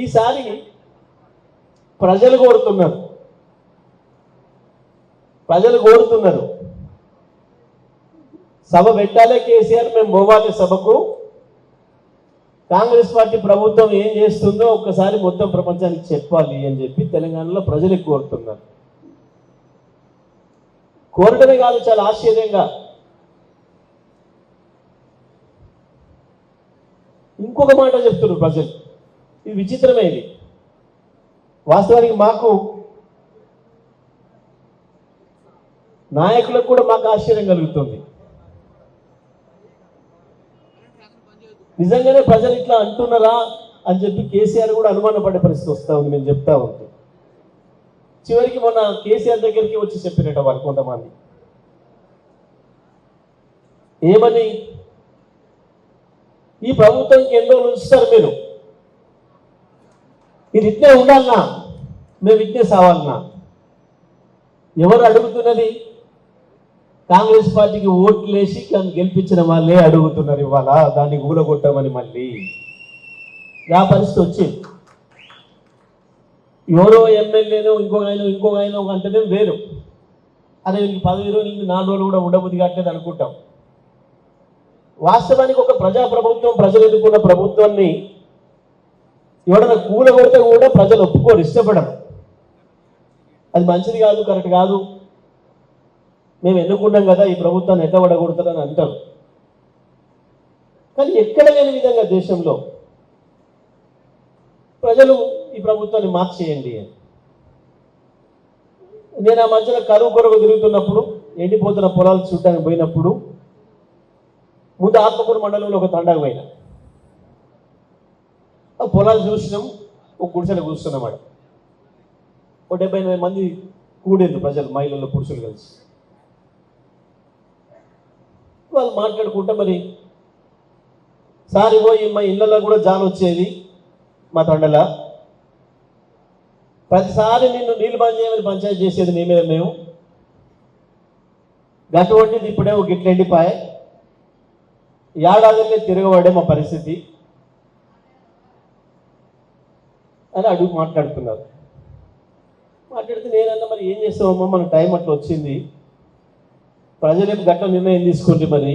ఈసారి ప్రజలు కోరుతున్నారు సభ పెట్టాలే కేసీఆర్, మేము పోవాలి సభకు, కాంగ్రెస్ పార్టీ ప్రభుత్వం ఏం చేస్తుందో ఒక్కసారి మొత్తం ప్రపంచానికి చెప్పాలి అని చెప్పి తెలంగాణలో ప్రజలకు కోరుతున్నారు. కోరటమే కాదు, చాలా ఆశ్చర్యంగా ఇంకొక మాట చెప్తున్నారు ప్రజలు. ఇది విచిత్రమైనది. వాస్తవానికి మాకు నాయకులకు కూడా మాకు ఆశ్చర్యం కలుగుతుంది. నిజంగానే ప్రజలు ఇట్లా అంటున్నారా అని చెప్పి కేసీఆర్ కూడా అనుమానపడే పరిస్థితి వస్తూ ఉంది. నేను చెప్తా ఉంటాను. చివరికి మొన్న కేసీఆర్ దగ్గరికి వచ్చి చెప్పినట్టు వాళ్ళు కొంతమంది ఏమని, ఈ ప్రభుత్వంకి ఎన్ని రోజులు ఉంచుతారు మీరు ఇట్నే ఉండాలన్నా, మేము ఇట్నే సావాలన్నా? ఎవరు అడుగుతున్నది? కాంగ్రెస్ పార్టీకి ఓట్లు వేసి గెలిపించిన వాళ్ళే అడుగుతున్నారు ఇవాళ దాన్ని ఊలగొట్టమని. మళ్ళీ ఆ పరిస్థితి వచ్చింది. ఎవరో ఎమ్మెల్యేనో ఇంకొక ఆయన అంటేనే వేరు. అదే 10 రోజులు 4 రోజులు కూడా ఉండబుద్ధి కావట్లేదు అనుకుంటాం. వాస్తవానికి ఒక ప్రజాప్రభుత్వం, ప్రజలు ఎన్నుకున్న ప్రభుత్వాన్ని ఎవడన్నా కూలగొడితే కూడా ప్రజలు ఒప్పుకోరు, ఇష్టపడరు. అది మంచిది కాదు, కరెక్ట్ కాదు, మేము ఎన్నుకున్నాం కదా ఈ ప్రభుత్వాన్ని ఎట్లా పడగొడతారని అంటారు. కానీ ఎక్కడ లేని విధంగా దేశంలో ప్రజలు ఈ ప్రభుత్వాన్ని మార్చేయండి అని. నేను ఆ మధ్యన కరువు కొరకు తిరుగుతున్నప్పుడు, ఎండిపోతున్న పొలాలు చూడడానికి పోయినప్పుడు ముందు ఆత్మకూరు మండలంలో ఒక తండాకు పోయినా. ఆ పొలాలు చూసినాం, ఒక గుడిసెలు కూర్చున్నమాట. ఒక 70-80 మంది కూడేరు ప్రజలు, మహిళలు పురుషులు కలిసి. వాళ్ళు మాట్లాడుకుంటే, మరి సారి పోయి మా ఇళ్ళలో కూడా జాన్ వచ్చేది మా తండలా, ప్రతిసారి నిన్ను నీళ్ళు బంద్ చేయమని పంచాయతీ చేసేది నీ మీద మేము, గటువంటిది ఇప్పుడేమో గిట్ల ఎండిపాయ, ఏడాదిలో తిరగబడే మా పరిస్థితి అని అడుగు మాట్లాడుతున్నారు. మాట్లాడితే నేనన్నా, మరి ఏం చేస్తామమ్మా, మన టైం అట్లా వచ్చింది, ప్రజలేపు గట్ల నిర్ణయం తీసుకుంటే మరి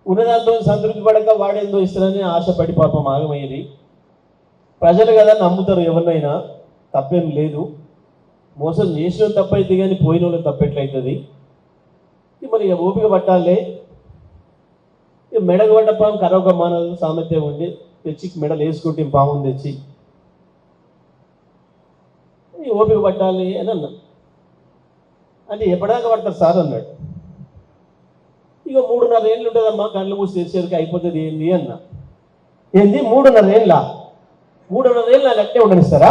ఉన్నదాంతో సంతృప్తి పడక వాడేందో ఇస్తారని ఆశపడి పాపం ఆగమయ్యేది. ప్రజలు కదా నమ్ముతారు ఎవరినైనా, తప్పేం లేదు, మోసం చేసిన తప్పైతే కానీ పోయిన వాళ్ళు తప్పెట్లయితుంది. మరి ఓపిక పట్టాలే, మెడకు పడ్డ పాము కరొక మానదు సామెత్యం ఉండి తెచ్చి మెడలు వేసుకుంటే పాముని తెచ్చి ఓపిక పట్టాలి అని అన్నా. అంటే ఎప్పటిదాకా పడతారు సార్ అన్నాడు. ఇక 3.5 ఏళ్ళు ఉంటుందమ్మా, కళ్ళు మూసి తెచ్చేసరికి అయిపోతుంది ఏంది అన్న. ఏంది 3.5 ఏళ్ళ? 3.5 ఏళ్ళు నాకు అట్నే ఉండనిస్తారా?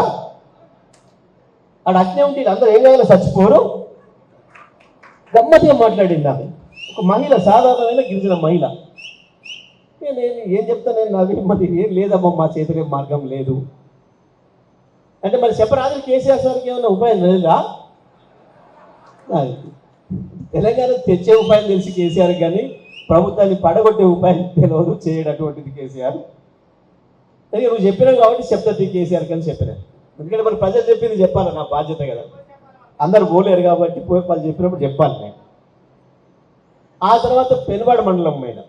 ఆడ అట్నే ఉంటే అందరూ ఏం కావాలో చచ్చిపోరు. గమ్మతిగా మాట్లాడింది ఆమె, ఒక మహిళ, సాధారణమైన గిరిజన మహిళ. నేను ఏం చెప్తాను, నేను నవ్వి మరి ఏం లేదమ్మా, మా చేతిలో మార్గం లేదు అంటే, మరి చెప్పరాదు కేసీఆర్ సార్కి ఏమైనా ఉపాయం లేదా? తెలంగాణ తెచ్చే ఉపాయం తెలిసి కేసీఆర్, కానీ ప్రభుత్వాన్ని పడగొట్టే ఉపాయం తెలియదు, చేయడటువంటిది కేసీఆర్. కానీ నువ్వు చెప్పినావు కాబట్టి చెప్తాది కేసీఆర్ కానీ చెప్పినా. ఎందుకంటే మరి ప్రజలు చెప్పింది చెప్పాలి, నా బాధ్యత కదా. అందరు పోలేరు కాబట్టి పోయి వాళ్ళు చెప్పినప్పుడు చెప్పాలి నేను. ఆ తర్వాత పెనుబాడు మండలం మీద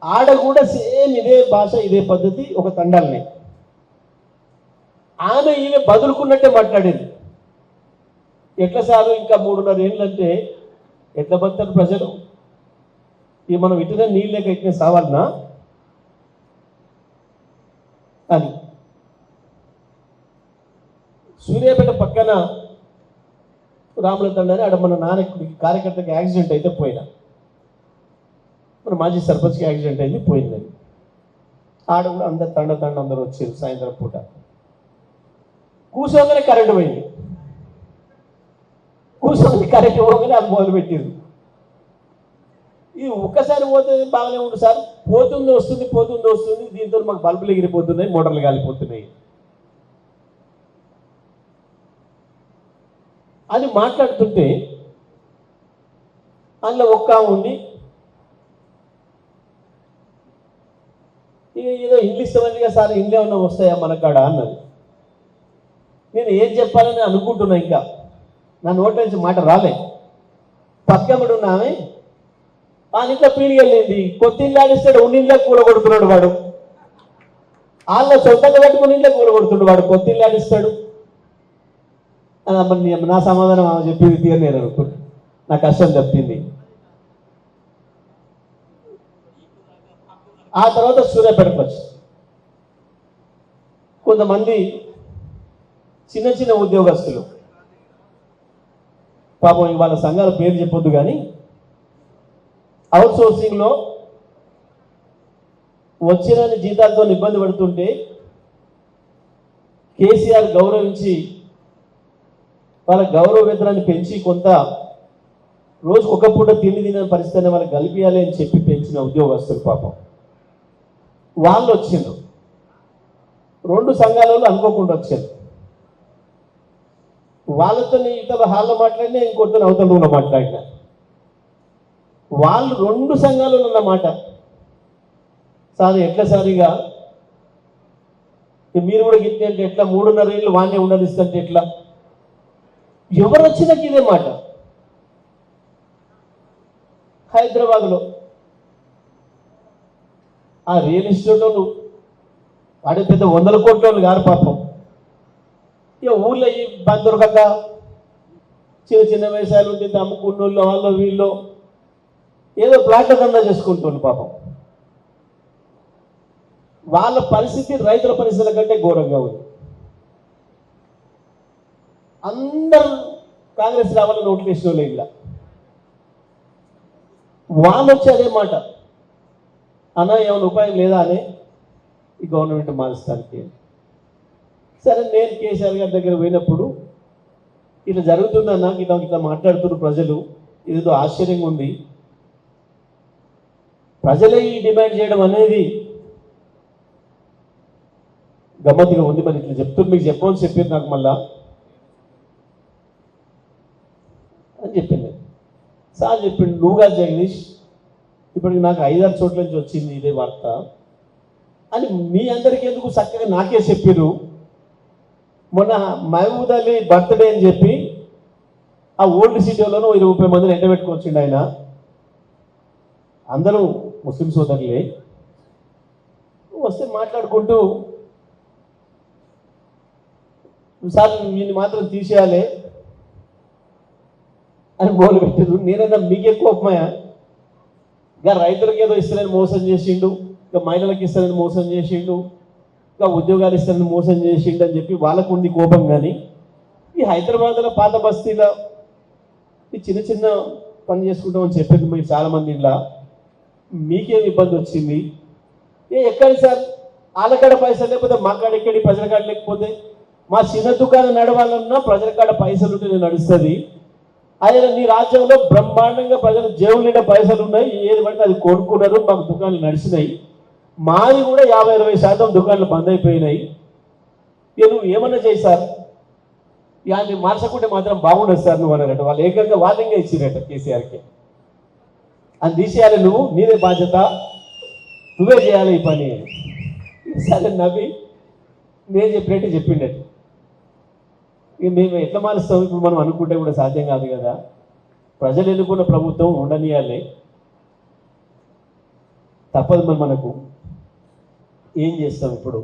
ఆడ కూడా సేమ్ ఇదే భాష, ఇదే పద్ధతి, ఒక తండాలని ఆమె ఈమె బదులుకున్నట్టే మాట్లాడేది. ఎట్లా సార్ ఇంకా 3.5 ఏళ్ళు అంటే ఎట్లా బతారు ప్రజలు? ఇక మనం ఇటునే నీళ్ళు లేక ఇట్నే సావాలనా అని. సూర్యాపేట పక్కన రాముల తండ్రి ఆడ మన నాయకుడికి కార్యకర్తకి యాక్సిడెంట్ అయితే పోయినా, మన మాజీ సర్పంచ్కి యాక్సిడెంట్ అయింది, పోయిందని. ఆడ కూడా అందరు తండ అందరూ వచ్చారు. సాయంత్రం పూట కూర్చోగానే కరెంటు పోయింది. కూర్చొని కరెంటు పోగానే అది మొదలుపెట్టింది. ఇది ఒక్కసారి పోతుంది బాగానే ఉంది సార్, పోతుంది వస్తుంది, దీంతో మాకు బల్బులు ఎగిరిపోతున్నాయి, మోటార్లు కాలిపోతున్నాయి అని మాట్లాడుతుంటే అందులో ఒక్క ఉండి ఏదో ఇంగ్లీష్ మందిగా సార్ ఇంగ్లీ ఏమన్నా వస్తాయా మన కాడ అన్నది. నేను ఏం చెప్పాలని అనుకుంటున్నా, ఇంకా నా నోటి నుంచి మాట రాలే. పక్కముడు ఉన్నామే ఆ ఇంట్లో పీడి వెళ్ళింది, కొత్త ఇల్లు ఆడిస్తాడు, ఉన్నింట్లో కూల కొడుతున్నాడు వాడు. వాళ్ళ సొంతంగా పెట్టుకుని ఇంట్లో కూల కొడుతున్నాడు వాడు, కొత్త ఇల్లు ఆడిస్తాడు. నా సమాధానం ఆమె చెప్పింది తీరు నేను అనుకున్నాను, నా కష్టం చెప్పింది. ఆ తర్వాత సూర్యాపేటకు వచ్చి కొంతమంది చిన్న చిన్న ఉద్యోగస్తులు, పాపం వాళ్ళ సంఘాల పేరు చెప్పొద్దు కానీ, అవుట్ సోర్సింగ్లో వచ్చిన జీతాలతో ఇబ్బంది పడుతుంటే కేసీఆర్ గౌరవించి వాళ్ళ గౌరవ వేతనాన్ని పెంచి కొంత రోజుకు ఒక పూట తిండి తినే పరిస్థితిని వాళ్ళకి కల్పించాలి అని చెప్పి పెంచిన ఉద్యోగస్తులు పాపం వాళ్ళు వచ్చిండ్రు. 2 సంఘాల వాళ్ళు అనుకోకుండా వచ్చారు. వాళ్ళతో ఇతర హాల్లో మాట్లాడినా, ఇంకొకరితో అవతల రూమ్లో మాట్లాడినా, వాళ్ళు 2 సంఘాలు అన్నమాట. సార్ ఎట్లా సారిగా మీరు కూడా గిట్టే అంటే ఎట్లా, 3.5 ఏళ్ళు వాణ్ణే ఉండనిస్తుంటే ఎట్లా, ఎవరు వచ్చినా ఇదే మాట. హైదరాబాద్లో ఆ రియల్ ఎస్టేట్ వాళ్ళు వాడే పెద్ద 100 కోట్ల వాళ్ళు గారు పాపం. ఇక ఊళ్ళో ఈ దొరకక చిన్న చిన్న వ్యవసాయాలు ఉంటుంది, అమ్ముకున్నోళ్ళు వాళ్ళు వీళ్ళు ఏదో ప్లాట్ల దందా చేసుకుంటుంది పాపం. వాళ్ళ పరిస్థితి రైతుల పరిస్థితుల కంటే ఘోరంగా ఉంది. అందరూ కాంగ్రెస్ రావాలని ఓట్లు వేసిన వాళ్ళు ఇలా వాళ్ళు వచ్చి అదే మాట, అన్న ఏమైనా ఉపాయం లేదా అని ఈ గవర్నమెంట్ మారుస్తానికి. సరే, నేను కేసీఆర్ గారి దగ్గర పోయినప్పుడు ఇట్లా జరుగుతుందన్న, ఇట్లా మాట్లాడుతున్నారు ప్రజలు, ఇదేదో ఆశ్చర్యంగా ఉంది, ప్రజలే ఈ డిమాండ్ చేయడం అనేది గమ్మత్తుగా ఉంది, మరి ఇట్లా చెప్తున్నారు, మీకు చెప్పమని చెప్పారు నాకు మళ్ళా అని చెప్పింది. సార్ చెప్పిండు, నువ్వుగా జగదీష్ ఇప్పటికి నాకు 5-6 చోట్ల నుంచి వచ్చింది ఇదే వార్త అని, మీ అందరికీ ఎందుకు చక్కగా నాకే చెప్పారు. మొన్న మహబూద్ అలీ బర్త్డే అని చెప్పి ఆ ఓల్డ్ సిటీలోనూ 20-30 మందిని ఎండ పెట్టుకొచ్చిండు ఆయన. అందరూ ముస్లిం సోదరులే వస్తే మాట్లాడుకుంటూ, సార్ వీళ్ళు మాత్రం తీసేయాలి అని మొదలు పెట్టారు. నేనన్నా మీకే కోపమయా, ఇక రైతులకు ఏదో ఇస్తారని మోసం చేసిండు, ఇక మహిళలకు ఇస్తారని మోసం చేసిండు, ఇక ఉద్యోగాలు ఇస్తారని మోసం చేసిండు అని చెప్పి వాళ్ళకు ఉంది కోపం. కానీ ఈ హైదరాబాద్లో పాత బస్తీలో ఈ చిన్న చిన్న పని చేసుకుంటామని చెప్పేది మీరు చాలామంది, ఇలా మీకేం ఇబ్బంది వచ్చింది? ఎక్కడి సార్ వాళ్ళకాడ పైసలు లేకపోతే మా కాడ ఎక్కడి, ప్రజల కాడ లేకపోతే మా చిన్న దుకాణం నడవాలన్నా ప్రజల కాడ పైసలు ఉంటే నడుస్తుంది. అదే నీ రాజ్యంలో బ్రహ్మాండంగా ప్రజలు జేబుల నిండా పైసలు ఉన్నాయి, ఏది పడితే అది కొనుక్కున్నారు, మాకు దుకాణాలు నడిచినాయి. మాది కూడా 50-20% దుకాణాలు బంద్ అయిపోయినాయి. ఇక నువ్వు ఏమన్నా చేయి సార్, ఇక మార్చకుంటే మాత్రం బాగుండదు సార్ నువ్వు అన్నారట. వాళ్ళు ఏకంగా వార్నింగ్ ఇచ్చిరట కేసీఆర్కి, అది తీసేయాలి, నువ్వు నీదే బాధ్యత, నువ్వే చేయాలి ఈ పని. సరే నవ్వి నేను చెప్పినట్టు చెప్పిండట. ఇక మేము ఎట్లా మారుస్తాం ఇప్పుడు, మనం అనుకుంటే కూడా సాధ్యం కాదు కదా. ప్రజలు ఎన్నుకున్న ప్రభుత్వం ఉండనియాలి, తప్పదు. మరి మనకు ఏం చేస్తాం ఇప్పుడు?